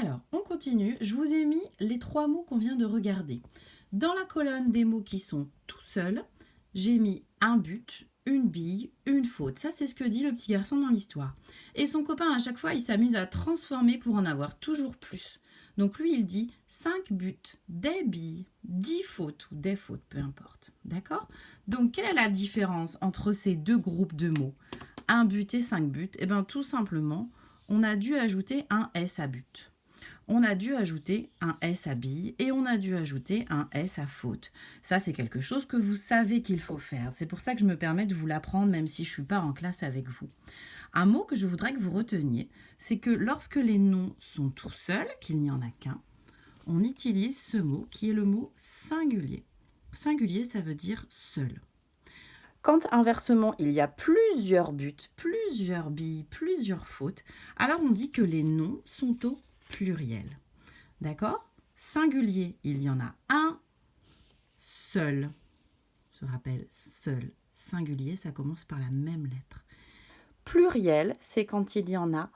Alors, on continue. Je vous ai mis les 3 mots qu'on vient de regarder. Dans la colonne des mots qui sont tout seuls, j'ai mis un but, une bille, une faute. Ça, c'est ce que dit le petit garçon dans l'histoire. Et son copain, à chaque fois, il s'amuse à transformer pour en avoir toujours plus. Donc lui, il dit 5 buts, des billes, 10 fautes ou des fautes, peu importe. D'accord? Donc, quelle est la différence entre ces deux groupes de mots? Un but et 5 buts? Eh bien, tout simplement, on a dû ajouter un S à but. On a dû ajouter un S à bille et on a dû ajouter un S à faute. Ça, c'est quelque chose que vous savez qu'il faut faire. C'est pour ça que je me permets de vous l'apprendre même si je ne suis pas en classe avec vous. Un mot que je voudrais que vous reteniez, c'est que lorsque les noms sont tout seuls, qu'il n'y en a qu'un, on utilise ce mot qui est le mot singulier. Singulier, ça veut dire seul. Quand inversement, il y a plusieurs buts, plusieurs billes, plusieurs fautes, alors on dit que les noms sont au pluriel. D'accord? Singulier, il y en a un seul. Je rappelle, seul. Singulier, ça commence par la même lettre. Pluriel, c'est quand il y en a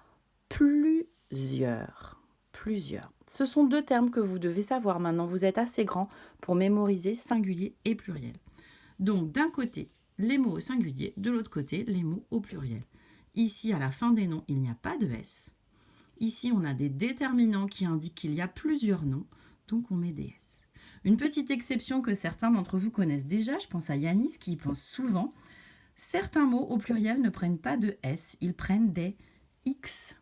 plusieurs. Plusieurs. Ce sont deux termes que vous devez savoir maintenant. Vous êtes assez grand pour mémoriser singulier et pluriel. Donc, d'un côté, les mots au singulier, de l'autre côté, les mots au pluriel. Ici, à la fin des noms, il n'y a pas de S. Ici, on a des déterminants qui indiquent qu'il y a plusieurs noms, donc on met des S. Une petite exception que certains d'entre vous connaissent déjà, je pense à Yanis qui y pense souvent, certains mots au pluriel ne prennent pas de S, ils prennent des X.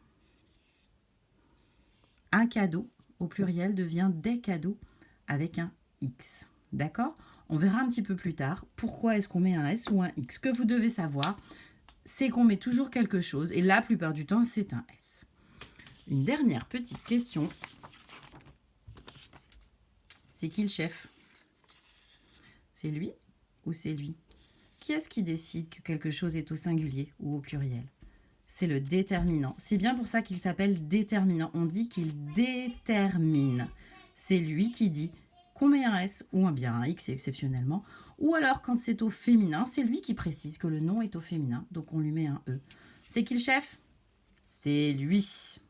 Un cadeau au pluriel devient des cadeaux avec un X. D'accord? On verra un petit peu plus tard pourquoi est-ce qu'on met un S ou un X. Ce que vous devez savoir, c'est qu'on met toujours quelque chose et la plupart du temps, c'est un S. Une dernière petite question. C'est qui le chef? C'est lui ou c'est lui? Qui est-ce qui décide que quelque chose est au singulier ou au pluriel? C'est le déterminant. C'est bien pour ça qu'il s'appelle déterminant. On dit qu'il détermine. C'est lui qui dit qu'on met un S ou bien un X exceptionnellement. Ou alors quand c'est au féminin, c'est lui qui précise que le nom est au féminin. Donc on lui met un E. C'est qui le chef? C'est lui.